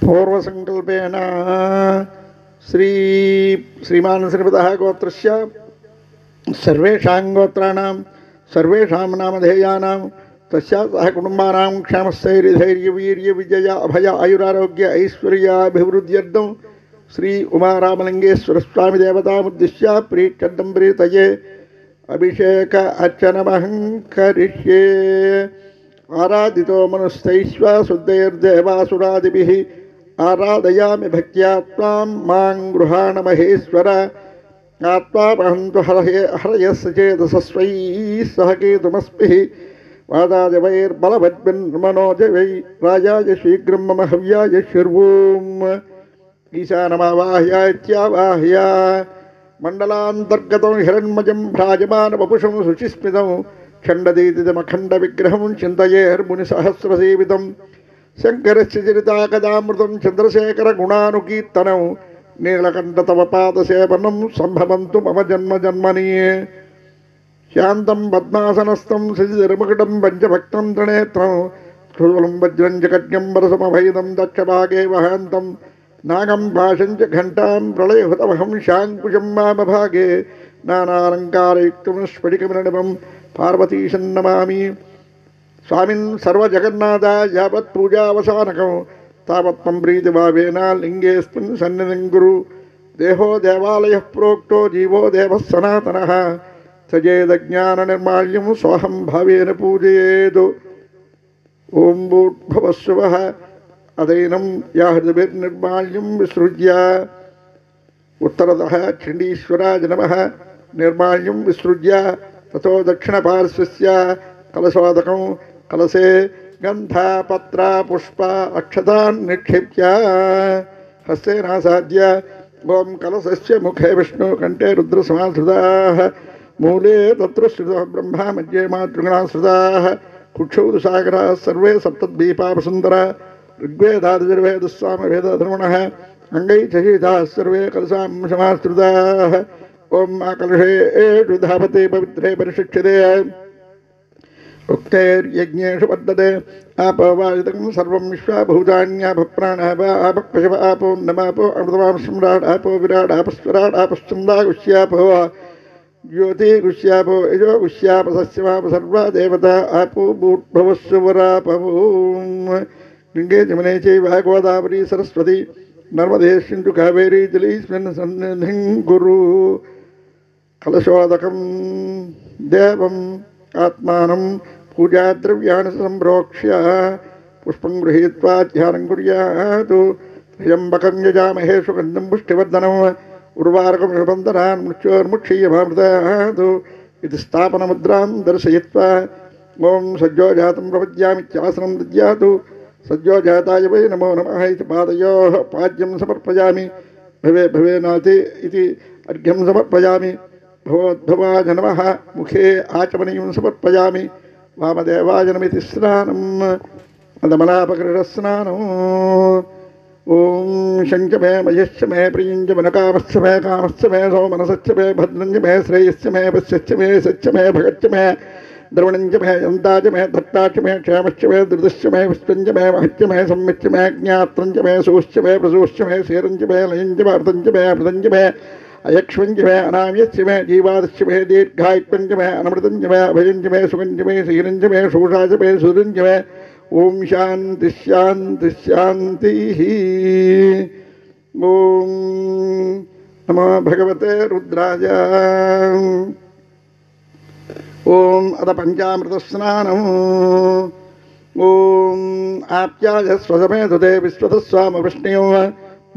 पूर्वसंकल्पेन श्रीमान् श्रीमतः गोत्रस्य सर्वेषां गोत्राणां सर्वेषां नामधेयानां तस्याः कुटुम्बानां क्षामस्थैर्यधैर्यवीर्यविजय अभय आयुरारोग्य ऐश्वर्याभिवृद्ध्यर्थं श्री उमारामलिंगेश्वर स्वामी देवतामुद्दिश्य प्रीत्यर्थं प्रीतये अभिषेक अर्चनमहं करिष्ये। आराधितो मनुस्तैश्व शुद्धैर्देवासुरादिभिः आराधयामि भक्त्या त्वां मां गृहाण महेश्वर। आत्मापहन्तु हरयस्य चेतसस्वैः सह केतुमस्मिः वादाजवैर्बलवद्भिर्मनोजवै राजाय शीघ्रं मम हव्याय शर्वोम्। ईशानमावाह्य इत्यावाह्य मण्डलान्तर्गतं हिरण्मयं भ्राजमानवपुषं शुचिस्मितं खण्डदीतितमखण्डविग्रहं चिन्तयेर्मुनिसहस्रसेवितं शङ्करस्य चरिताकदामृतं चन्द्रशेखरगुणानुकीर्तनं नीलकण्ठतव पादसेवनं सम्भवन्तु मम जन्म जन्मनि। शान्तं पद्मासनस्थं शिशिरमकुटं पञ्चभक्तं त्रिनेत्रं स्थूलं वज्रं च खड्गं वरसमभयदं दक्षभागे वहान्तं नागं पाशं च घण्टां प्रलयहुतमहं शाङ्कुशं वामभागे नानालङ्कारयुक्तं स्फटिकमणिमं पार्वतीशं नमामि। स्वामिन् सर्वजगन्नाथा यावत् पूजावसानकं तावत् मम प्रीतिभावेन लिङ्गेऽस्मिन् सन्निधिं कुरु। देहो देवालयः प्रोक्तो जीवो देवः सनातनः सजेदज्ञाननिर्माल्यं सोऽहं भावेन पूजयेत्। ॐ भूर्भुवस्सुवः अदैनं या हृदभिर्निर्माल्यं विसृज्य उत्तरतः चण्डीश्वराय नमः निर्माल्यं विसृज्य ततो दक्षिणपार्श्वस्य कलशोदकं कलशे गन्धपत्र पुष्प अक्षतान् निक्षिप्य हस्तेनासाद्य ॐ कलशस्य मुखे विष्णुकण्ठे रुद्रसमाश्रिताः मूले तत्र श्रुतः ब्रह्मा मध्ये मातृगणाः श्रुताः कुक्षौ सागराः सर्वे सप्तद्वीपापसुन्दरा ऋग्वेदादिर्वेदस्सामवेदधर्मणः अङ्गैः चषिताः सर्वे कलशां समाश्रिताः। ॐ कलशेषु धावते पवित्रे परिशिक्षते उक्तैर्यज्ञेषु वर्तते आपवायुतं सर्वं विश्वाभूतान्यापप्राणः वा आपक्पशव आपो नमापो अमृतवां सम्राट् आपो विराट् आपस्वराट् आपश्चन्दा गुष्यापो ज्योतिगुष्यापो यजो गुष्याप सस्यमाप सर्वा देवता आपो भूर्भुवस्सुवरापवो। गङ्गे जमुने चैव गोदावरी सरस्वती नर्मदे सिन्धु कावेरी जलेऽस्मिन् सन्निधिं कुरु। कलशोदकं देवम् आत्मानं पूजाद्रव्याणि सम्प्रोक्ष्य पुष्पं गृहीत्वा ध्यानं कुर्यात्। त्र्यम्बकं यजामहे सुगन्धं पुष्टिवर्धनम् उर्वारुकं निबन्धनान् मृत्योर्मुक्षीयमामृतात् इति स्थापनमुद्रां दर्शयित्वा ॐ सज्जोजातं प्रपद्यामित्यासनं दद्यात्। सज्जोजाताय वै नमो नमः इति पादयोः पाद्यं समर्पयामि। भवे भवेनाति इति अर्घ्यं समर्पयामि। भवोद्भवाय नमः मुखे आचमनीयं समर्पयामि। वामदेवाय नमिति स्नानम् अदमलापकृतस्नानम्। ॐ शञ्च मे मयश्च मे प्रियञ्च मनकामश्च मे कामश्च मे सौमनसश्च मे भद्रञ्च मे श्रेयश्च मे पश्यश्च मे सच्च मे भगच्च मे द्रवणञ्च मे यन्ताच मे दत्ताच मे क्षेमश्च मे धृतश्च मे विश्वञ्च मे महच्च मे सम्मिच्च मे ज्ञात्रञ्च मे सूश्च मे प्रसूश्च मे शेरञ्च मे लयञ्च मे अर्थञ्च मे अमृतञ्च मे अयक्ष्वञ्च मे अनाम्यश्च मे जीवादश्च मे दीर्घायुक्तञ्च मे अनमृतञ्च मे अभयञ्च मे सुखञ्च मे शीरञ्च मे शोषाच मे सुरञ्च मे ॐ शान्ति शान्ति शान्तिः। ॐ नमो भगवते रुद्राय। ॐ अथ पञ्चामृतस्नानम्। ॐ आप्याय स्वसमेधुते विश्वतस्वामवृष्ण्यो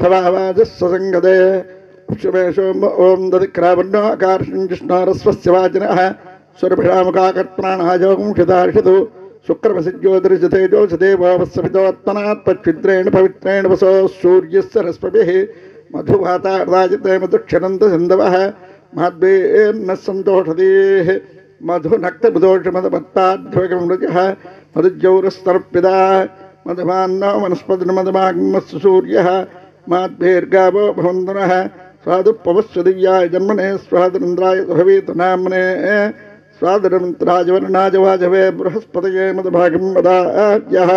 भवावाजस्व सङ्गते शुभेशो ॐ दधिक्रावण्यो आकार्षं जिष्णोरस्वस्य वाजिनः स्वरभिषामुखाकर्पणानायोगुंशितार्षतु शुक्रमसिज्योतिर्जतेजोषदेवोऽवस्सवितोत्तनात् पच्छिद्रेण पवित्रेण वसो सूर्यस्य रश्मिभिः मधुभातार्दायते मधुक्षरन्तसिन्धवः महद्भिर्नः सन्तोषधीः मधुनक्तबुधोषमदमत्ताध्वगमृजः मधुज्यौरस्तर्पिता मधुमान्नो वनस्पतिर्मधुमाग्मस्सु सूर्यः माद्भिर्गावो भवन्तुनः स्वादुपवस्व दिव्याय जन्मने स्वादरिन्द्राय भवेतु नाम्ने स्वादरमित्राजवर्णाजवाजवे बृहस्पतये मदभागं वदाद्यः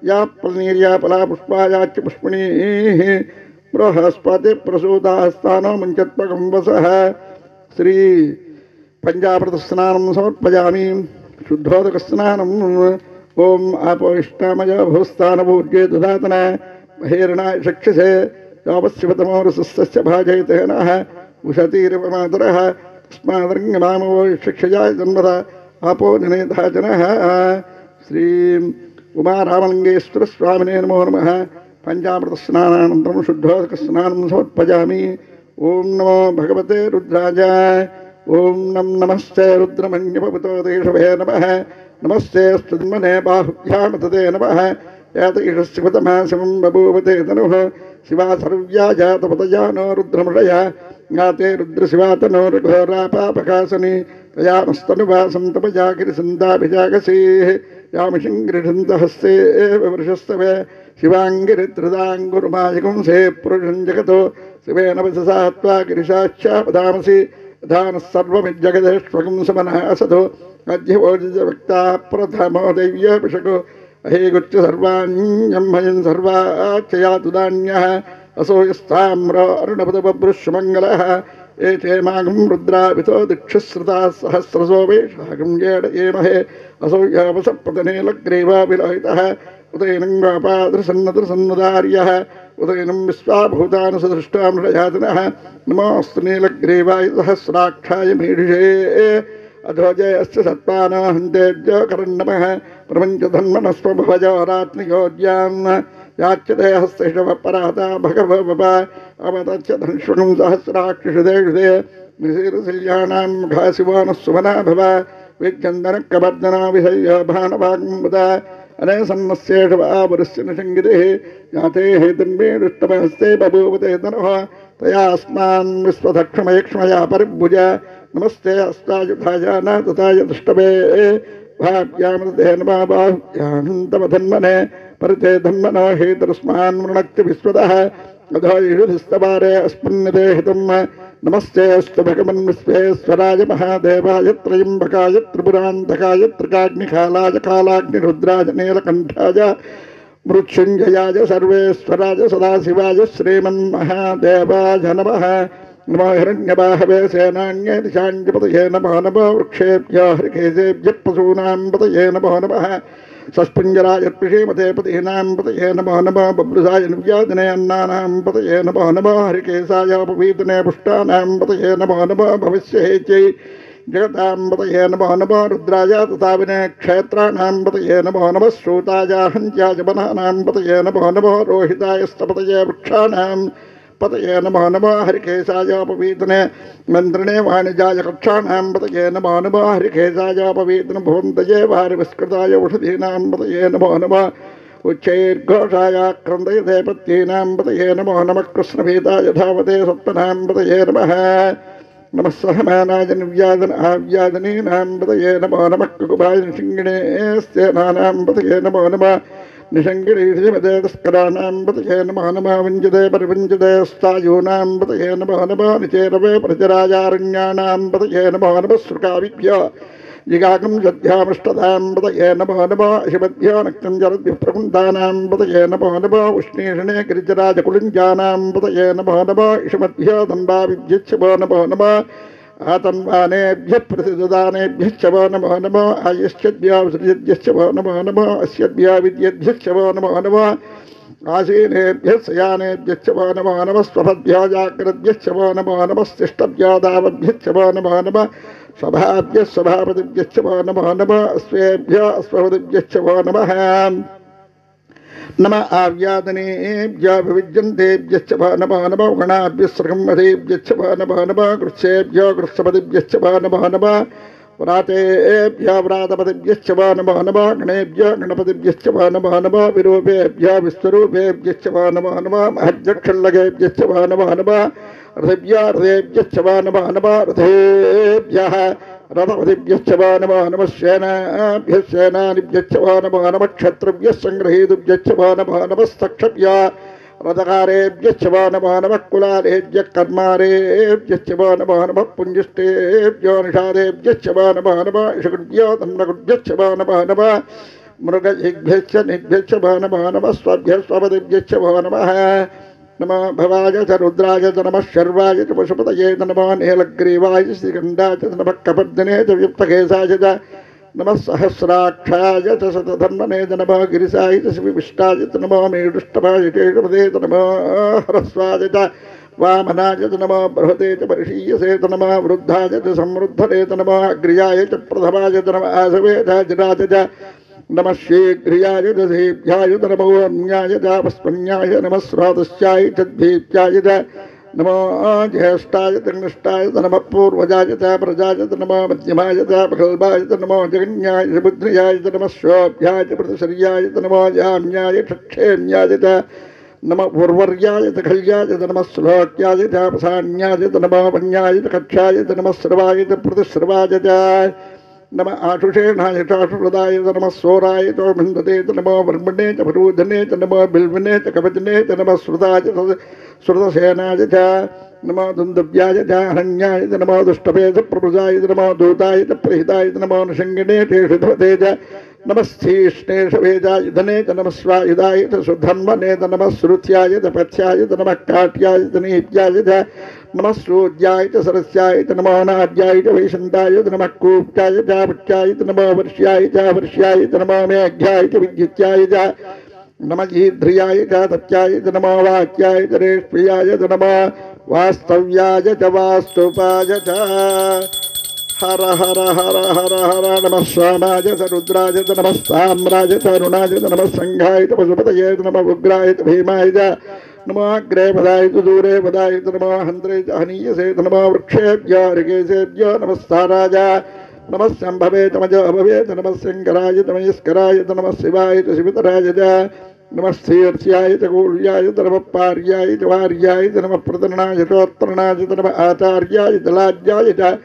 या फलनीर्या फला पुष्पायाच पुष्पिणीः बृहस्पति प्रसूतास्तानो मुञ्चत्पकं वसः श्री पंचामृतस्नानं समर्पयामि शुद्धोदकस्नानम् ओम आपोष्टामय भूस्थानपूज्ये दुधातन महेरणाय चक्षसे यावच्छिवतमोरसस्य भाजयते नः उषतीरवमातरः तस्मादर्ङ्गमामवो शिक्षयाय जन्मता आपो जनेता जनः श्री उमारामलिङ्गेश्वरस्वामिने नमो नमः पंचामृतस्नानानन्तरं शुद्धोदकस्नानं समर्पयामि ओम नमो भगवते रुद्राय ओम नमस्ते रुद्रमन्यपपुतो देशभे नमः नमस्ते स्तुन्मने बाहुभ्यामतते नमः यातईशस्यपतमासिमं बभूवते तनुः शिवा सर्व्या जातपतजानो रुद्रमृषया ज्ञाते रुद्रशिवातनो रघोरापापकासनि तयामस्तनुवासं तपजागिरिसन्ताभिजागसीः यामिषङ्गिरिषन्तहस्ते वर्षस्तवे शिवाङ्गिरित्रदाङ्गुरुमायिकुंसे पुरुषं जगतो शिवेन वचसा त्वा गिरिशाश्चापदामसि धानः सर्वमिज्जगदेष्वगं समनः असतो अध्यवोजिजवक्ता प्रथमो दैव्यपिशको अहेगुच्च सर्वाण्यं भजन् सर्वाच्चयातुदान्यः असो यस्ताम्र अरुणपदबभ्रुष्मङ्गलः एते मागं रुद्राभितो दिक्षुश्रुताः सहस्रसो वेशागं येडयेमहे असो यावसप्रतनेलग्रीवाभिलोहितः उदयनं गोपादृसन्नदृसन्नुदार्यः उदयनं विश्वाभूतानुसदृष्टामृषयातिनः नमोऽस्तु नीलग्रीवाय सहस्राक्षाय मीढुषे अधोजयस्य सत्पानो हन्तेभ्यो करन्नमः प्रपञ्चधन्मनस्वभवजोरात्मिकोद्यान् याच्यते हस्तैषवपराता भगवपा अवतच्च धनुष्वकं सहस्राक्षिषुदे निशीरशिल्याणां मुखाशिवानः सुमना भव विज्जन्दनकवर्धना विषय्य भानवाग्मुदा अनेसन्नस्येषवावरुस्य निषङ्गितिः याते हेतन्मेदुष्टमहस्ते बभूवते तनुः तया अस्मान् विश्वधक्षमयक्ष्मया परिभुज नमस्ते अस्तायुधाय न तथाय दृष्टवे भाव्यामृते नमः बाहुव्यान्तमधन्मने परिते धन्मनो हेतरुस्मान् मृणक्ति विश्वतः अधो युधिस्तवारे अस्मन्निते हितम् नमस्ते अस्तु भगवन् विश्वेश्वराय महादेवाय त्रयम्बकाय त्रिपुरान्तकाय त्रिकाग्निकालाय कालाग्निरुद्राय नीलकण्ठाय मृत्युञ्जयाय सर्वेश्वराय सदाशिवाय श्रीमन्महादेवाय नमः नमो हिरण्यबाहवे सेनान्ये दिशाञ्जपतये नमो नमो वृक्षेभ्यो हरिकेशेभ्यः पशूनां पतये नमो नमः सस्पुञ्जराय श्रीमते पतीनां पतये नमो नमो बभ्रुषाय निव्यादिने अन्नानां पतये नमो नमो हरिकेशाय उपवीतने पुष्टानां पतये नमो नमो भविष्यहेत्यै जगतां पतये नमो नमो रुद्राय तथा विने क्षेत्राणां पतये नमो नमः श्रूताय हन्त्याय वनानां पतये नमो नमो रोहितायस्तपतये वृक्षाणां पतये नमो नमो हरिकेशाय उपवीतने मन्त्रणे वाणिजाय कक्षाणां पतये नमो नमो हरिकेशाय उपवीतने भुवन्तये वारिविस्कृताय औषधीनां पतये नमो नमः उच्चैर्घोषाय क्रन्दयते पत्नीनां पतये नमो नमः कृष्णभीताय धावते सत्पनां पतये नमः नमः सहमानाय निव्यादन आव्यादनीनां पतये नमो नमः कुकुभाय निषङ्गिणे स्तेनानां पतये नमो नमः निषङ्गिरीषिमते तस्कराणां पतये नमो नमः वञ्जते परिवञ्जते स्तायूनां पतये नमो नमः निचेरवे प्रचराजारण्याणां पतये नमो नमः श्रुकाविभ्यो जिगाकं जध्यामष्टदां पतये नमो नमः शिवभ्यो नक्तञ्जरद्भिः प्रकुण्डानां पतये नमो नमः उष्णीषणे गिरिजराजकुलिञ्जानां पतये नमो नमः इषमद्भ्यो दम्बाविभ्यच्छवो नमो नमः आतन्वानेभ्यः प्रतिददानेभ्यश्च वो नमो नमः आयुष्यद्भ्यो विसृजद्भ्यश्च वो नमो नमः अस्यद्भ्यो विद्येभ्यश्च वो नमो नमः आसीनेभ्यः शयानेभ्यश्च वो नमो नमः स्वपद्भ्यो जाग्रद्भ्यश्च वो नमो नमः शिष्टभ्यो दावभ्यश्च वो नमो नमः स्वभाभ्यः स्वभापतिभ्यश्च वो नमो नमः स्वेभ्यो स्वपतिभ्यश्च वो नमः नमः आव्यादनेभ्यो विविज्यन्तेभ्यश्च वो नमो नमः गणाभ्यः सृगम्मधेभ्यश्च वो नमो नमः गृत्सेभ्यो गृत्सपतिभ्यश्च वो नमो नमः व्रातेभ्यो व्रातपतिभ्यश्च वो नमो नमः गणेभ्यो गणपतिभ्यश्च वो नमो नमः विरूपेभ्यो विश्वरूपेभ्यश्च वो नमो नमः महज्जक्षल्लकेभ्यश्च वो नमो नमः रथेभ्यो रथेभ्यश्च वो नमो नमः रथेभ्यः रथपतिभ्यश्च वो नमो नमः सेनाभ्यः सेनानिभ्यश्च वो नमो नमः क्षत्रिभ्यः सङ्गृहीतुभ्यश्च वो नमो नमः सक्षभ्यो रथकारेभ्यश्च वो नमो नमः कुलालेभ्यः कर्मारेभ्यश्च वो नमो नमः पुञ्जिष्टेभ्यो निषादेभ्यश्च वो नमो नमः इषुकुभ्यो तन्नकुभ्यश्च वो नमो नमः मृगजिभ्यश्च निभ्यश्च भो नमः स्वभ्यस्वपदिभ्यश्च भो नमः नमो भवाय च रुद्राय च नमः शर्वाय च पशुपतये च नमो नीलग्रीवाय श्रीगण्डाय च नमः कपर्दिने च युक्तकेशाय च नमः सहस्राक्षाय च शतधन्वने च नमः गिरिशाय च शिविष्टाय च नमो मेढुष्टभाय चेषपदे च नमो ह्रस्वाय च वामनाय च नमो बृहते च वर्षीयसे च नमः वृद्धाय च समृद्धने च नमः अग्र्याय च प्रथमाय च नमः आसवे च जिराय च नमः शीघ्रियाय च सेभ्याय च नमो अन्याय च वस्पन्याय नमः स्रोतस्याय च द्वीप्याय च नमो ज्येष्ठाय च निष्ठाय च नमः पूर्वजाय च प्रजाय च नमो मध्यमाय च प्रगल्भाय च नमो जगन्याय च बुद्ध्याय च नमः शोभ्याय च प्रतिशर्याय च नमो जाम्याय चक्षेम्याय च नमः पूर्वर्याय च खल्याय च नमः श्लोक्याय च प्रसान्याय च नमो वन्याय च कक्षाय च नमः श्रवाय च प्रतिश्रवाय च नमः आशुषेणाय चाशुहृदाय च नमः सोराय च विन्दते च नमो ब्रह्मणे च भरूधने च नमो बिल्वने च कवचने च नमः श्रुताय च श्रुतसेनाय च नमो दुन्दव्याय च हरण्याय च नमो दुष्टपे च प्रभुजाय च नमो दूताय च प्रहिताय च नमो निषङ्गिने च षुधवते च नमः स्थीष्णेशवेजाय धने च नमः स्वायुधाय च सुधन्वने च नमः श्रुत्याय च पथ्याय च नमः काट्याय च नीत्याय च नमः सूर्याय च सरस्याय च नमो नाद्याय च वैशन्ताय च नमः कूप्याय च पट्याय च नमो वर्ष्याय च नमो मेघ्याय च विद्युत्याय च नमः ईध्रियाय च तप्याय च नमो वाक्याय च रेष्प्रियाय च नमः वास्तव्याय च वास्तुपाय च हर हर हर हर हर नमः स्वामाय च रुद्राय च नमः साम्राय च अरुणाय च नमः संघाय च पशुपतये च नमः उग्राय च भीमाय च नमो अग्रे पदाय च दूरे पदाय च नमो हन्त्रे च हनीयसे च नमो वृक्षेभ्यो ऋगेशेभ्यो नमः साराय नमः शम्भवे च मजो अभवे च नमः शङ्कराय च मयस्कराय च नमः शिवाय च शिवतराय च नमः शीर्ष्याय च गूल्याय च नमः पार्याय च वार्याय च नमः प्रतरणाय चोत्तरणाय च नमः आचार्याय च लाज्याय च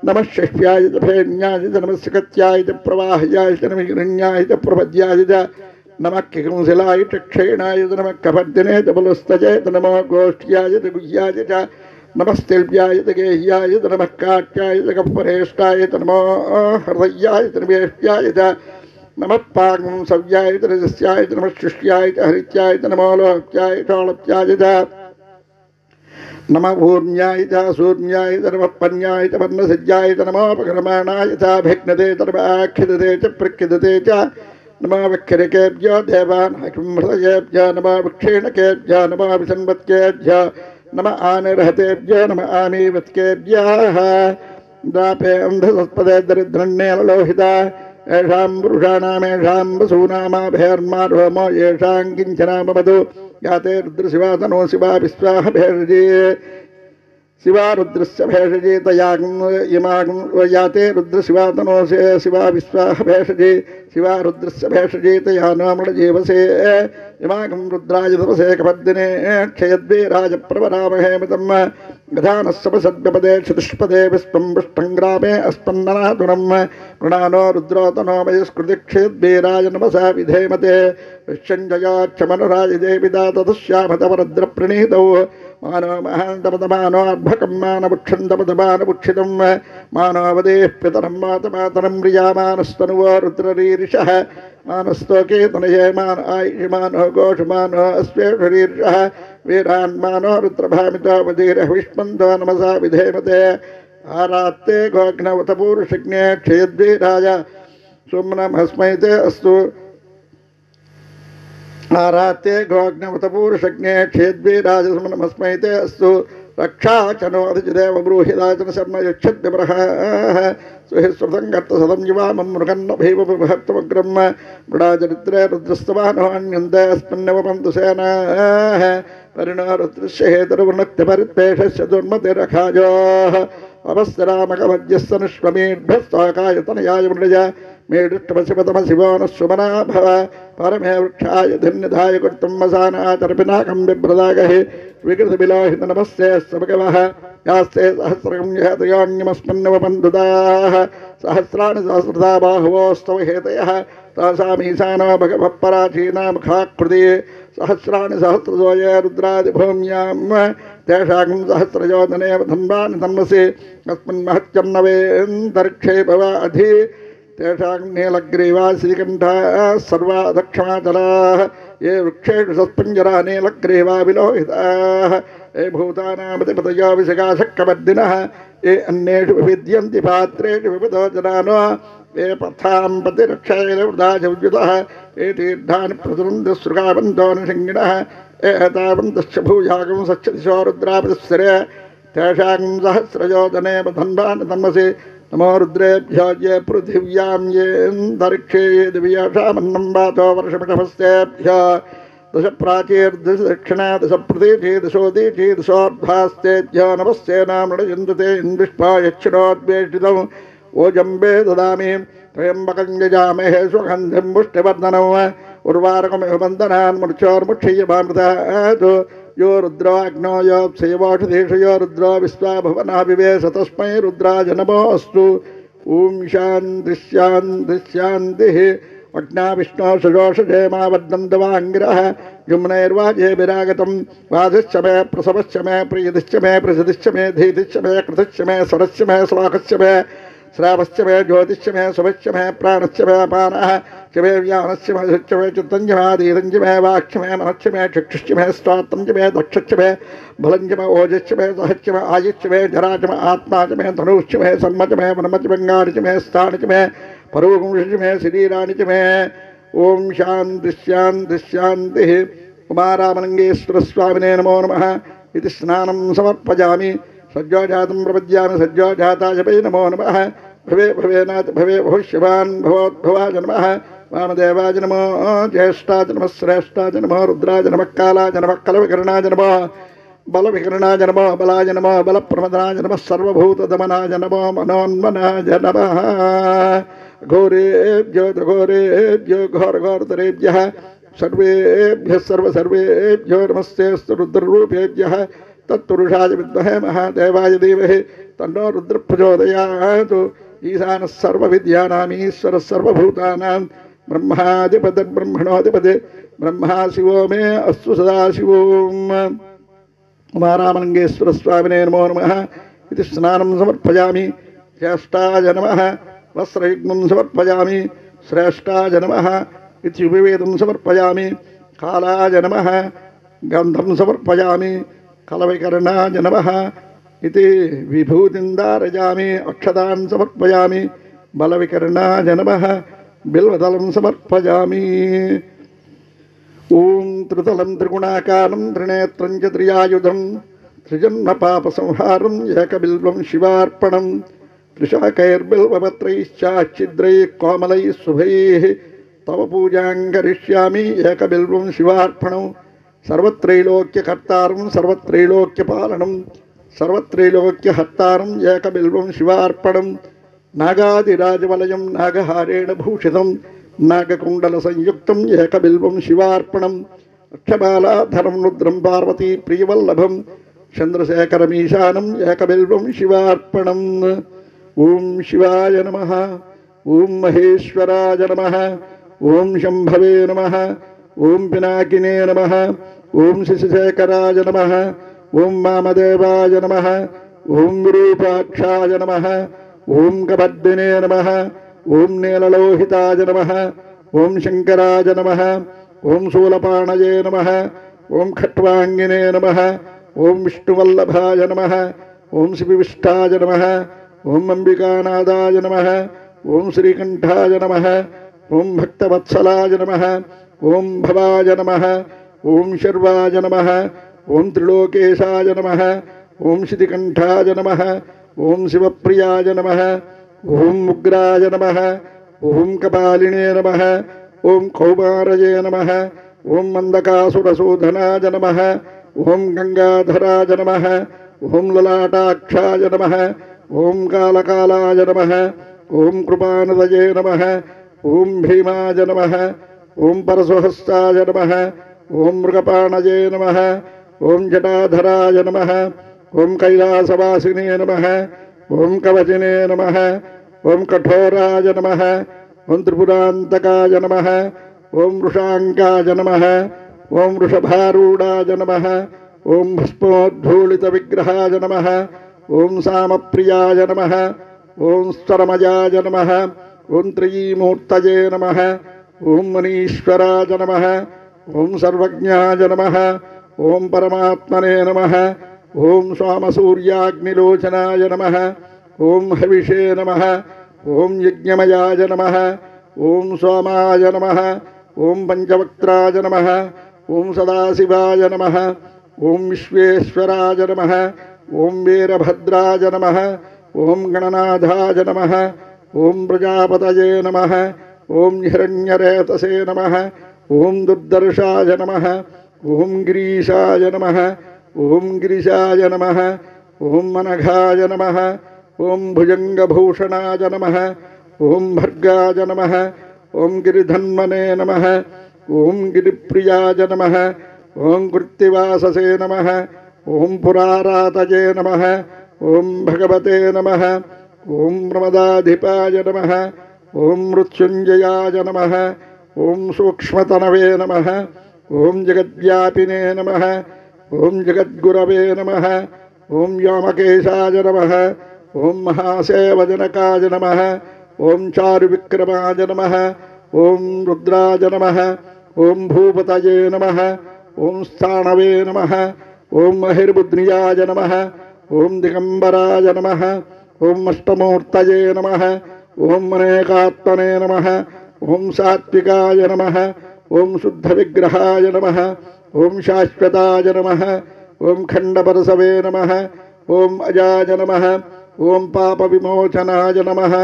नमः शिष्याय च फेन्याय च नमः सकत्याय च प्रवाह्याय च नमः हिरण्याय च प्रपद्याय च नमः किंसिलाय च क्षेणाय च नमः कपर्दिने च बलस्तये च नमः गोष्ठ्याय च गुह्याय च नमः स्तिल्भ्याय च गेह्याय च नमः काट्याय च कप्परेष्टाय च नमः हृदयाय च निवेष्ट्याय च नमः पाकंसव्याय च रजस्याय च नमः शिष्याय च हरित्याय च नमो लोक्याय चोळप्याय च नमः ऊर्ण्याय च सूर्ण्याय च नमः पन्याय च वर्णसज्जाय च नमोपक्रमाणाय च भिघ्नते च नमः आख्यदते च प्रख्यदते च नमः विक्षरिकेभ्यो देवानाकिंहृदयेभ्यो नमः विक्षीणकेभ्यो नमः विसन्वत्केभ्यो नमः आनिर्हतेभ्यो नमः आमीवत्केभ्यः दापे अन्धसत्पदे दरिद्रण्येललोहिता येषां पुरुषाणामेषां वसूनामाभेर्मारोमो येषां किञ्चनामवधु याते रुद्रशिवातनो शिवा विश्वाह भेषजे शिवा रुद्रस्य भेषजे तयागं इमागं याते रुद्रशिवातनो शिवा विश्वाह भेषजे शिवा रुद्रस्य भेषजे तया नामृजीवसे इमागं रुद्राय तपसे कपद्दिने क्षयद्वे राजप्रवरामहेमतम् गधानस्सपसद्यपदे चतुष्पदे विस्पं पुष्टं ग्रामे अस्पन्ननातुरं कृणानो रुद्रोतनो मयस्कृतिक्षेद्वीराय नमसा विधेमते विश्वञ्जयाक्षमनुराज देविदा ततुश्यामतवरद्रप्रणीतौ मानो महान्तपदमानो अर्भकं मानवुक्षन्तपदमानवुक्षितं मानवदेः पितरं मातमातरं प्रियामानस्तनुवो रुद्ररीरिषः मानस्तोके तनये मान आयुषमानो घोषमानो अस्वेषरीरिषः वीरान्मानो रुद्रभामितो वदीरः विष्मन्तो नमसा विधेमते आरात्ते गोघ्नवतपूरुषज्ञे क्षेद्वीराय सुम्नमस्मैते अस्तु आरात्ते गोघ्नवतपूरुषज्ञे क्षेद्वीराय सुम्नमस्मैते अस्तु रक्षा च नो अधिदेव ब्रूहिदाचन शर्म यक्षद्यपरः सुहिस्वतं कर्तसदं युवामं मृगन्न भैवभक्तमग्रं मृडाचरित्रे रुद्रस्तवानोऽन्यन्ते अस्मिन्नवपन्तु सेनाः परिणो रुद्रस्य हेतुर्वृणक्तिपरित्पेषस्य दुर्मतिरखायोः अवस्रामकमध्यस्य निष्प्रमीढ्भस्तकायतनयाय मृज मेढुष्टपशिवतमशिवो नः सुमना भव परमे वृक्षाय धन्यधाय कर्तुं वसानाचरपिनाकं बिभ्रदागहि विकृतविलोहित नमस्ते भगवः यास्ते सहस्रकं हेतयोन्यमस्मन्नवबन्धुताः सहस्राणि सहस्रता बाहुवोस्तव हेतयः तासामीशानो भगवः पराचीना मुखाकृति सहस्राणि सहस्रजो ये रुद्रादिभूम्यां तेषां सहस्रयोजनेव धन्वानि तन्वसि अस्मिन् महत्यं नवेन्तरिक्षे भव अधि तेषां नीलग्रीवा श्रीकण्ठाः सर्वा दक्षिणाचलाः ये वृक्षेषु सत्पञ्जरा नीलग्रीवा विलोहिताः ये भूतानामधिपतयो विशकाशक्कवर्धिनः ये अन्येषु विविद्यन्ति पात्रेषु विविधो जनानो ये पथां प्रतिरक्षैर्वृथा चौद्युतः ये तीर्थानि प्रसृन्दसृगावन्तोऽनुषङ्गिणः ये एतावन्तश्च भूयागं सच्चदिशो रुद्रापतिस्सरे तेषां सहस्रयोजने बधन्वान् तन्मसि नमो रुद्रेभ्यो ये पृथिव्यां ये अन्तरिक्षे ये दिव्याशामन्नं वातो वर्षमिषभस्तेभ्यो दश प्राचीर्दश दक्षिणा दश प्रतीची दशोदीची दशोर्ध्वास्तेभ्यो नमस्तेनां नृजन्तते इन्द्विष्पा यच्छिणोद्वेष्टितम् ओजम्बे ददामि त्र्यम्बकं यजामहे सुगन्धिं पुष्टिवर्धनम् उर्वारुकमिव बन्धनान् मृक्षोर्मुक्षीयमामृतात् यो रुद्रो अग्नो योऽप्सयवोषधीषु यो रुद्रो विश्वा भुवना विवेश तस्मै रुद्राय नमोऽस्तु ॐ शान्तिः शान्तिः शान्तिः अग्ना विष्णो सुजोषधे मा वद्दन्तवाङ्गिरः जुम्नैर्वाजे विरागतं वादिश्च मे प्रसवश्च मे प्रियदिश्च मे प्रसिद्धिश्च मे धीतिश्च मे कृतिश्च मे स्वरश्च मे स्वाकश्च मे श्रावश्च मे ज्योतिश्च मे सुभश्च मे प्राणश्च मे अपानः च मे व्यानश्च मे धृश्च मे चित्तञ्च मे धीरञ्च मे वाक्च मे मनश्च मे चक्षुश्च मे स्तोत्रञ्च मे दक्षश्च मे बलञ्च मे ओजश्च मे सहश्च मे आयुश्च मे जराच मे आत्मा च मे धनुश्च मे सन्मच मे वनमच बङ्गाणि च मे स्थानि च मे परोगुंश मे शरीराणि च मे ॐ शान्तिः शान्तिः शान्तिः उमारामलिङ्गेश्वरस्वामिने नमो नमः इति स्नानं समर्पयामि सज्जोजातं प्रपद्यामि सज्जोजाताय वै नमो नमः भवे भवेनाथ भवे भविष्यवान् भवोद्भवाय नमः वामदेवाय नमो ज्येष्ठाय नमः श्रेष्ठाय नमः रुद्राय नमः कालाय नमः कलविकरणाय नमः बलविकरणाय नमः बलाय नमः बलप्रमदनाय नमः सर्वभूतदमनाय नमः मनोन्मनाय नमः घोरेभ्यो घोरेभ्यो घोरघोरतरेभ्यः सर्वेभ्यः सर्वेभ्यो नमस्तेऽस्तु रुद्ररूपेभ्यः तत्पुरुषाय विद्महे महादेवाय धीमहि तन्नो रुद्रः प्रचोदयात् ईशानः सर्वविद्यानाम् ईश्वरः सर्वभूतानां ब्रह्माधिपतिर्ब्रह्मणोऽधिपति ब्रह्मा शिवो मे अस्तु सदाशिवो उमारामलिङ्गेश्वरस्वामिने नमो नमः इति स्नानं समर्पयामि ज्येष्ठाय नमः वस्त्रयुग्मं समर्पयामि श्रेष्ठाय नमः इति उपवेदं समर्पयामि कालाय नमः गन्धं समर्पयामि कलविकरणाय नमः इति विभूतिं धारयामि अक्षतान् समर्पयामि बलविकरणाय नमः बिल्वदलं समर्पयामि ॐ त्रितलं त्रिगुणाकारं त्रिनेत्रं च त्रियायुधं त्रिजन्मपापसंहारं एकबिल्वं शिवार्पणं त्रिशाकैर्बिल्वपत्रैश्चाच्छिद्रैः कोमलैः शुभैः तव पूजां करिष्यामि एकबिल्वं शिवार्पणं सर्वत्रैलोक्यकर्तारं सर्वत्रैलोक्यपालनं सर्वत्रैलोक्यहर्तारं एकबिल्वं शिवार्पणं नागादिराजवलयं नागहारेण भूषितं नागकुण्डलसंयुक्तं एकबिल्वं शिवार्पणं अक्षबालाधरं रुद्रं पार्वती प्रियवल्लभं चन्द्रशेखरमीशानम् एकबिल्वं शिवार्पणम् ॐ शिवाय नमः ॐ महेश्वराय नमः ॐ शम्भवे नमः ॐ पिनाकिने नमः ॐ शिशिशेखराय नमः ॐ वामदेवाय नमः ॐ विरूपाक्षाय नमः ॐ कबद्दिने नमः ॐ नीललोहिताय नमः ॐ शङ्कराय नमः ॐ शूलपाणये नमः ॐ खट्वाङ्गिने नमः ॐ विष्णुवल्लभाय नमः ॐ शिविष्ठाय नमः ॐ अम्बिकानादाय नमः ॐ श्रीकण्ठाय नमः ॐ भक्तवत्सलाय नमः ॐ भवाय नमः ॐ शर्वाय नमः ॐ त्रिलोकेशाय नमः ॐ शितिकण्ठाय नमः ॐ शिवप्रियाय नमः ॐ उग्राय नमः ॐ कपालिने नमः ॐ कौमारये नमः ॐ मन्दकासुरसूदनाय नमः ॐ गङ्गाधराय नमः ॐ ललाटाक्षाय नमः ॐ कालकालाय नमः ॐ कृपानदये नमः ॐ भीमाय नमः ॐ परशुहस्ताय नमः ॐ मृगपाणये नमः ॐ जटाधराय नमः ॐ कैलासवासिने नमः ॐ कवचिने नमः ॐ कठोराय नमः ॐ त्रिपुरान्तकाय नमः ॐ वृषाङ्काय नमः ॐ वृषभारूढाय नमः ॐ भस्मोद्धूलितविग्रहाय नमः ॐ सामप्रियाय नमः ॐ स्वरमयाय नमः ఓం త్రయీమూర్తయే నమః ఓం మనీశ్వరాయ నమః ఓం సర్వజ్ఞాయ నమః ఓం పరమాత్మనే నమః ఓం సోమసూర్యాగ్నిలోచనాయ నమః ఓం హవిషే నమః ఓం యజ్ఞమయాయ నమః ఓం సోమాయ నమః ఓం పంచవక్త్రాయ నమః ఓం సదాశివాయ నమః ఓం విశ్వేశ్వరాయ నమః ఓం వీరభద్రాయ నమః ఓం గణనాథాయ నమః ఓం ప్రజాపతయే నమః ఓం హిరణ్యరేతసే నమః ఓం దుర్దర్శాయ నమః ఓం గిరీశాయ నమః ఓం గిరిశాయ నమః ఓం మనఘాయ నమః ఓం భుజంగభూషణాయ నమః ఓం భర్గాయ నమః ఓం గిరిధన్మనే నమః ఓం గిరిప్రియాయ నమః ఓం కృత్తివాససే నమః ఓం పురారాతయే నమః ఓం భగవతే నమః ఓం ప్రమదాధిపాయ నమః ఓం మృత్యుంజయాయ నమః ఓం సూక్ష్మతనవే నమః ఓం జగద్వ్యాపినే నమః ఓం జగద్గురవే నమః ఓం వ్యోమకేశాయ నమః ఓం మహాసేవజనకాయ నమః ఓం చారువిక్రమాయ నమః ఓం రుద్రాయ నమః ఓం భూపతయే నమః ఓం స్థాణవే నమః ఓం మహిర్బుద్నియాయ నమః ఓం దిగంబరాయ నమః ఓం అష్టమూర్తయే నమః ఓం అనేకాత్మనే నమః ఓం సాత్వికాయ నమః ఓం శుద్ధవిగ్రహాయ నమః ఓం శాశ్వతాయ నమః ఓం ఖండపరసవే నమః ఓం అజాయ నమః ఓం పాపవిమోచనాయ నమః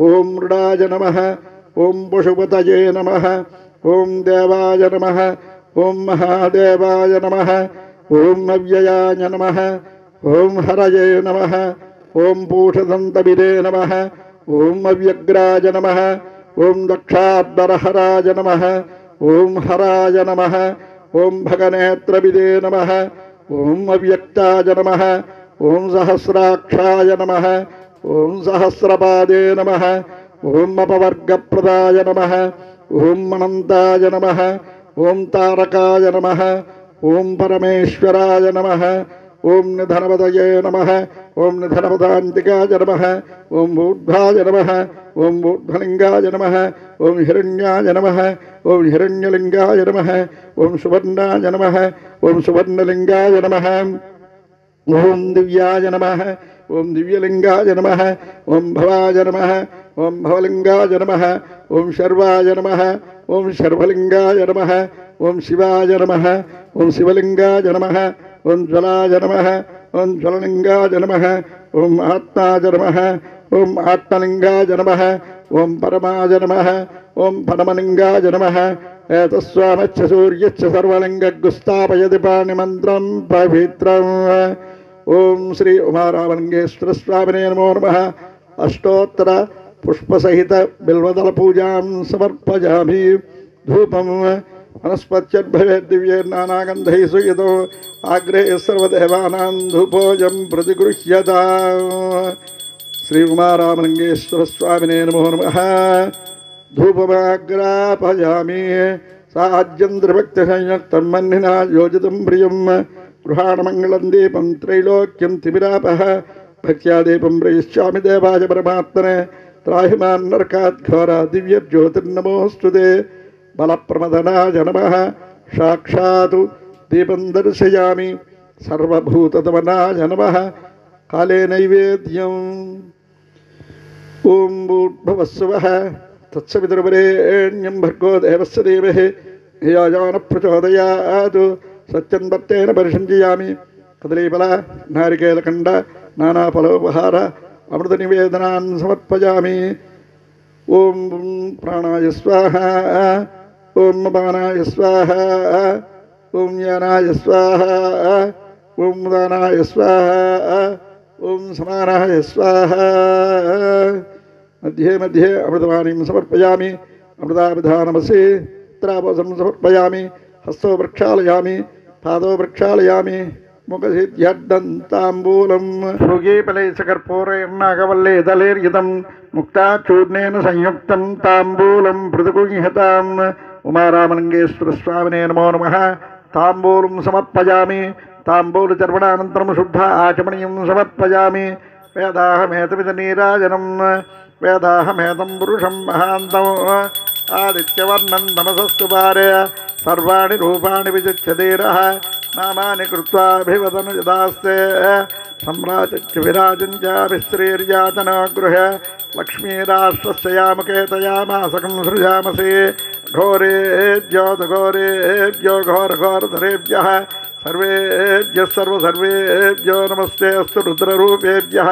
ఓం మృడాయ నమః ఓం పశుపతయే నమః ఓం దేవాయ నమః ఓం మహాదేవాయ నమః ఓం అవ్యయాయ నమః ఓం హరయే నమః ఓం పూషదంతవిదే నమః ఓం అవ్యగ్రాయ నమః ఓం దక్షాద్బరహరాయ నమః ఓం హరాయ నమః ఓం భగనేత్రవిదే నమః ఓం అవ్యక్తాయ నమః ఓం సహస్రాక్షాయ నమః ఓం సహస్రపాదే నమః ఓం అపవర్గప్రదాయ నమః ఓం అనంతాయ నమః ఓం తారకాయ నమః ఓం పరమేశ్వరాయ నమః ఓం నిధనపతయే నమః ఓం నిధనపదాంతికాయ నమః ఓం ఊర్ధ్వాయ నమః ఓం ఊర్ధ్వలింగాయ నమః ఓం హిరణ్యాయ నమః ఓం హిరణ్యలింగాయ నమః ఓం సువర్ణాయ నమః ఓం సువర్ణలింగాయ నమః ఓం దివ్యాయ నమః ఓం దివ్యలింగాయ నమః ఓం భవాయ నమః ఓం భవలింగాయ నమః ఓం శర్వాయ నమః ఓం శర్వలింగాయ నమః ఓం శివాయ నమః ఓం శివలింగాయ నమః ఓం జ్వలాయ నమః ఓం జ్వలలింగాయ నమః ఓం ఆత్మాయ నమః ఓం ఆత్మలింగాయ నమః ఓం పరమాయ నమః ఓం పరమలింగాయ నమః ఏతస్వామచ్చ సూర్యచ్చ సర్వలింగగుస్థాపయతి పాణిమంత్రం పవిత్రం ఓం శ్రీ ఉమారామలింగేశ్వర స్వామినే నమో నమః అష్టోత్తర పుష్పసహిత బిల్వదళ పూజాం సమర్పయామి ధూపం వనస్పత్యద్భవేద్దివ్యైర్నానాగంధైः యతో ఆగ్రే సర్వదేవానాం ధూపోజం ప్రతిగృహ్యతాం శ్రీ ఉమారామలింగేశ్వర స్వామినే నమో నమః ధూపమాగ్రాపయామి సాజ్యం త్రిభక్తిసంయుక్తం మన్నినా యోజితం ప్రియం గృహాణమంగళం దీపం త్రైలోక్యం తిమిరాపః భక్త్యా దీపం ప్రయిష్యామి దేవాయ పరమాత్మనే త్రాహిమాన్ నరకాద్ఘోరా దివ్యజ్యోతిర్నమోస్తుతే బలప్రమదనాయ నమః సాక్షాత్ దీపం దర్శయామి సర్వభూతతమనాయ నమః కాలే నైవేద్యం ఓం భూర్భువస్సువః తత్సవితుర్వరేణ్యం భర్గో దేవస్య ధీమహి ధియో యో నః ప్రచోదయాత్ సత్యం దత్తేన పరిషంచయామి కదలీఫల నారికేలఖండ నానాఫలోపహార అమృత నివేదనాన్ సమర్పయామి ఓం ప్రాణాయ స్వాహ ఓం అపానాయ స్వాహ ఓం యానాయ స్వాహ ఓం ఉదానాయ స్వాహ ఓం సమానాయ స్వాహ మధ్యే మధ్యే అమృతవాణీం సమర్పయామి అమృతాభిధానమసి త్రాపోసం సమర్పయామి హస్తో ప్రక్షాళయామి పాదో ప్రక్షాళయామి ముఖసిద్ధ్యర్దంతాంబూలం భృగీఫలైసకర్పూరైర్నాగవల్లేదలేర్యుతం ముక్తాచూర్ణేన సంయుక్తం తాంబూలం పృథుగుహ్యతాం ఉమారామలింగేశ్వర స్వామినే నమో నమః తాంబూలం సమర్పయామి తాంబూలచర్వణానంతరం శుద్ధ ఆచమనీయం సమర్పయామి వేదాహమేతమిద నీరాజనం వేదాహమేతం పురుషం మహాంతం ఆదిత్యవర్ణం తమసస్తు పారే సర్వాణి రూపాణి విచిత్యధీరః నామాని కృత్వాభివదన యదాస్తే సమ్రాజస్య విరాజం చాభిశ్రీర్యాతనో గృహే లక్ష్మీరాష్ట్రస్య యామకేతయామాసకం సృజామసి ఘోరేభ్యో ఘోరఘోరధరేభ్యः సర్వేభ్యः సర్వసర్వేభ్యో నమస్తే అస్తు రుద్రరూపేభ్యः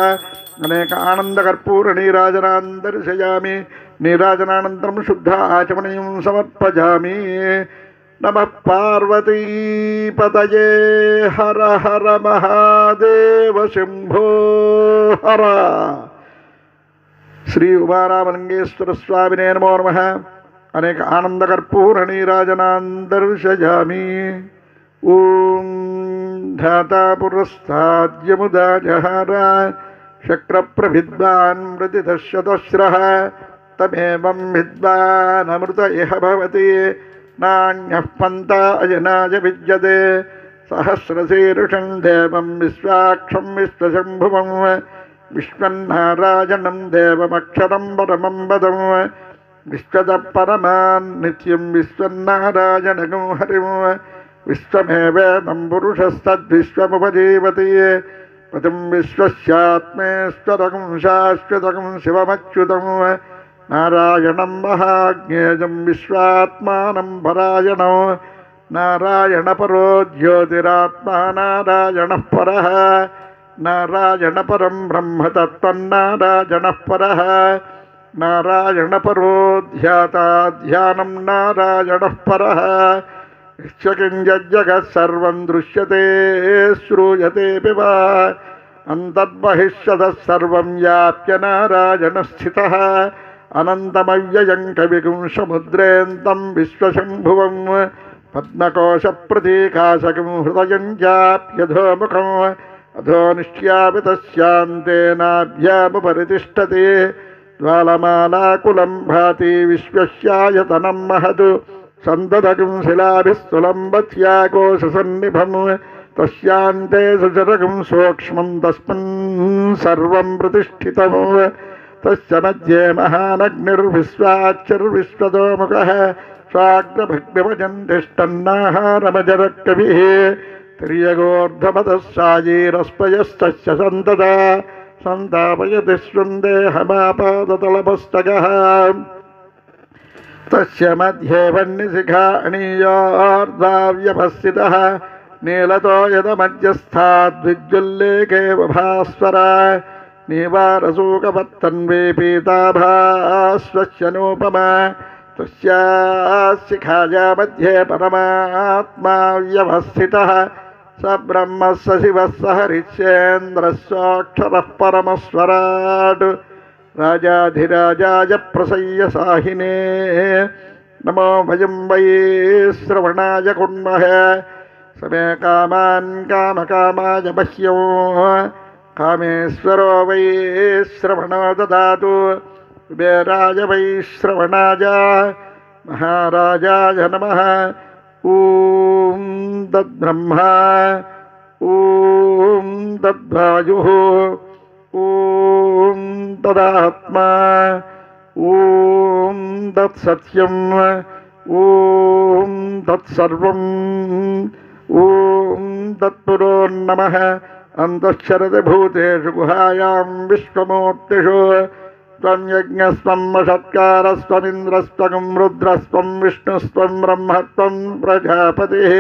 అనేక ఆనందకర్పూర నీరాజనాన్ దర్శయామి నీరాజనానంతరం శుద్ధ ఆచమనీయం సమర్పయామి నమః పార్వతీపతయే హర హర మహాదేవ శంభో హర శ్రీ ఉమారామలింగేశ్వర స్వామినే నమో నమః అనేక ఆనందకర్పూర నీరాజనాన్ దర్శయామి ఓం ధాతా పురస్తాద్యముదా జహార శక్రప్రభిద్వాన్ మృతిదశతశ్రః తమేవం విద్వానమృత ఇహ భవతి నాణ్యః పంతా అజనాయ విద్యతే సహస్రశీర్షం దేవం విశ్వాక్షం విశ్వశంభువం విశ్వన్నారాయణం దేవమక్షరం పరమం పదం విశ్వతః పరమాన్ నిత్యం విశ్వన్నారాయణగం హరిం విశ్వమేవేదం పురుషస్తద్విశ్వముపజీవతి పదం విశ్వస్యాత్మేశ్వరకం శాశ్వతకం శివమచ్యుతం నారాయణం మహాజ్ఞేయం విశ్వాత్మానం పరాయణం నారాయణ పరో జ్యోతిరాత్మా నారాయణః పరః నారాయణ పరం బ్రహ్మతత్వం నారాయణః పరః నారాయణ పరో ధ్యాతా ధ్యానం నారాయణః పరః విశ్వకింజగత్ సర్వం దృశ్యతే శ్రూయతేపి వా అంతర్బహిష్యతః సర్వం వ్యాప్య నారాయణ స్థితః అనంతమవ్యయం కవిగుం సముద్రేంతం విశ్వశంభువం పద్మకోశ ప్రతీకాశకం హృదయం చాప్యధోముఖం అధో నిష్యాపి తస్యాంతేనాభ్యాముపరితిష్టతి జ్వాలమాలాకులం భాతి విశ్వస్యాయతనం మహత్ సందదకం శిలాభిస్థులం వత్యాకోశసన్నిభం తస్యాంతే సుచరకం సూక్ష్మం తస్మిన్ సర్వం ప్రతిష్ఠితం తస్య మధ్యే మహానగ్నిర్విశ్వాక్షర్విశ్వతోముఖః స్వాగ్రభగ్విభజన్ తిష్టన్నాహారమజరక్కవిః తిర్యగోర్ధమతః సాయీరస్పయస్తస్య సంతతా సంతాపయతి స్వందేహమాపాదతలమస్తకः తస్య మధ్యే వన్నిశిఖా అణీయోర్ధావ్యభస్థితः నీలతో యదమధ్యస్థాద్విజ్జుల్లేకేవ భాస్వరా నీవారసూకపత్తన్వే పీతాభాస్వస్యనూపమా తస్యాశిఖాయా మధ్యే పరమాత్మా వ్యవస్థితः స బ్రహ్మ స శివः స హరిశ్చేంద్రస్యాక్షరः పరమస్వరాట్ రాజాధిరాజాయ ప్రసయ్య సాహినే నమో భయం వై శ్రవణాయ కుర్మహే సమే కామాన్ కామకామాయ మహ్యం కామేశ్వరో వై శ్రవణో దదాతు కుబేరాయ వై శ్రవణాయ మహారాజాయ నమః ఓం తద్బ్రహ్మ ఓం తద్వాయుః ఓం తదాత్మా ఓం తత్సత్యం ఓం తత్సర్వం ఓం తత్పురోన్నమః అంతఃక్షరతి భూతేషు గుహాయాం విశ్వమూర్తిషు త్వం యజ్ఞస్త్వం వషట్కారస్త్వమింద్రస్త్వం రుద్రస్త్వం విష్ణుస్త్వం బ్రహ్మత్వం ప్రజాపతిః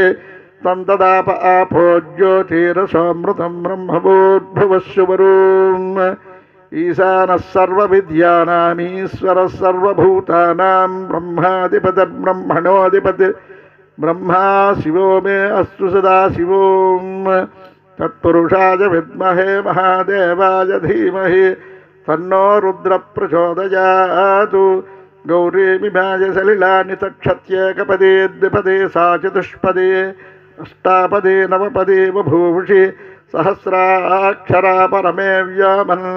త్వం తదాప ఆపో జ్యోతిరసోమృతం బ్రహ్మభూద్భువస్సువరూం ఈశానः సర్వవిద్యానామీశ్వరः సర్వభూతానాం బ్రహ్మాధిపతిర్బ్రహ్మణోऽధిపతి బ్రహ్మా శివో మే అస్తు సదా శివోం తత్పురుషాయ విద్మహే మహాదేవాయ ధీమహి తన్నో రుద్ర ప్రచోదయాతు గౌరీమిమాయ సలిలాని తక్షత్యేకపదే ద్విపదే సా చతుష్పదే అష్టాపదే నవపదే బభూషి సహస్రాక్షరా పరమే వ్యోమన్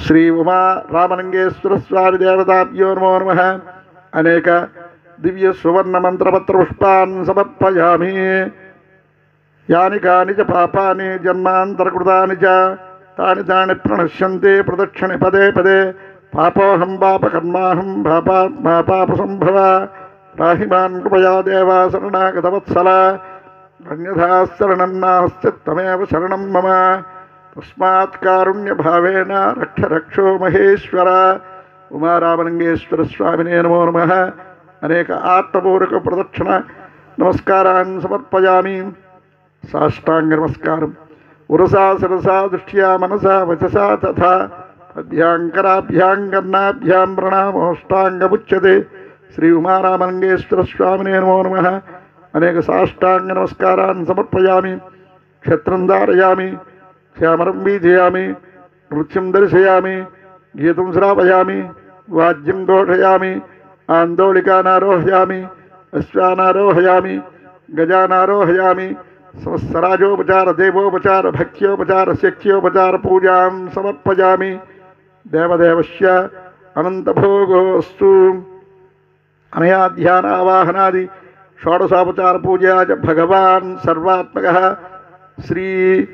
శ్రీ ఉమా రామలింగేశ్వర స్వామి దేవతాభ్యో నమో నమః అనేక దివ్య సువర్ణ మంత్రపత్ర పుష్పాన్ సమర్పయామి యాని కాని చ పాపాని జన్మాంతరకృతాని చ तानि तानि प्रणश्यन्ते प्रदक्षिणे पदे पदे पापोऽहं पापकर्माहं पापात्मा पापसम्भव राहि मां कृपया देवा शरणागतवत्सल अन्यथा शरणं नास्ति त्वमेव शरणं मम तस्मात् कारुण्यभावेन रक्ष रक्षो महेश्वर उमारामलिंगेश्वर स्वामिने नमो नमः। अनेक आत्मपूर्वक प्रदक्षिण नमस्कारान् समर्पयामि। साष्टांग नमस्कारम् उरसा सरसा दृष्ट्या मनसा वचसा तथा पद्भ्यां कर्णाभ्यां प्रणामोष्टांगमुच्यते। श्री उमारामलिंगेश्वर स्वामिने नमो नमः। अनेक साष्टांग नमस्कारान् समर्पयामि। क्षत्रं धारयामि, श्यामरं वीजयामि, नृत्यं दर्शयामि, गीतं श्रावयामि, वाद्यं घोषयामि, आन्दोलिकानारोहयामि, अश्वानारोहयामि, गजानारोहयामि। समस्तराजोपचार देवोपचार भक्त्योपचार शक्त्योपचार पूजां समर्पयामि। देवदेवस्य अनन्तभोगोऽस्तु। अनया ध्यानावाहनादि षोडशोपचार पूजा च भगवान् सर्वात्मकः श्री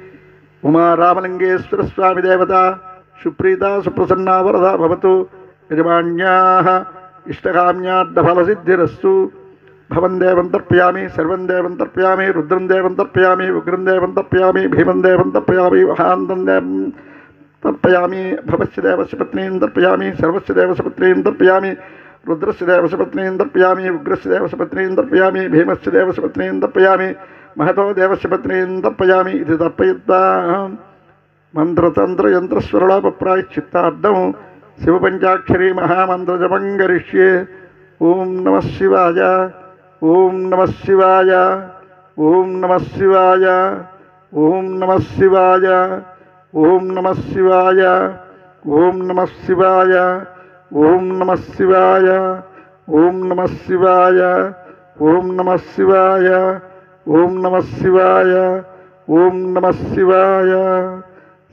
उमारामलिंगेश्वर स्वामी देवता सुप्रीता सुप्रसन्ना वरदा भवतु। यजमान्याः इष्टकाम्यार्थफलसिद्धिरस्तु। भवन् देवं तर्पयामि, सर्वं देवं तर्पयामि, रुद्रं देवं तर्पयामि, उग्रं देवं तर्पयामि, भीमं देवं तर्पयामि, वहान्तं देवं तर्पयामि, भवस्य देवस्य पत्नीं तर्पयामि, सर्वस्य देवस्य पत्नीं तर्पयामि, रुद्रस्य देवस्य पत्नीं तर्पयामि, उग्रस्य देवस्य पत्नीं तर्पयामि, भीमस्य देवस्य पत्नीं तर्पयामि, महतो देवस्य पत्नीं तर्पयामि। इति तर्पयित्वा मन्त्रतन्त्रयन्त्रस्वरलोपप्रायश्चित्तार्थं शिवपञ्चाक्षरी महामन्त्रजपं करिष्ये। ओं नमः शिवाय, ओं नमः शिवाय, ओं नमः शिवाय, ओं नमः शिवाय, ओं नमः शिवाय, ओं नमः शिवाय, ओं नमः शिवाय, ओं नमः शिवाय, ओं नमः शिवाय, ओं नमः शिवाय, ओं नमः शिवाय।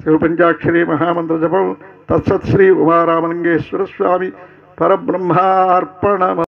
शिवपंचाक्षरी महामंत्र जपम। तत्सत् श्री उमारामलिंगेश्वर स्वामी परब्रह्मार्पणम्।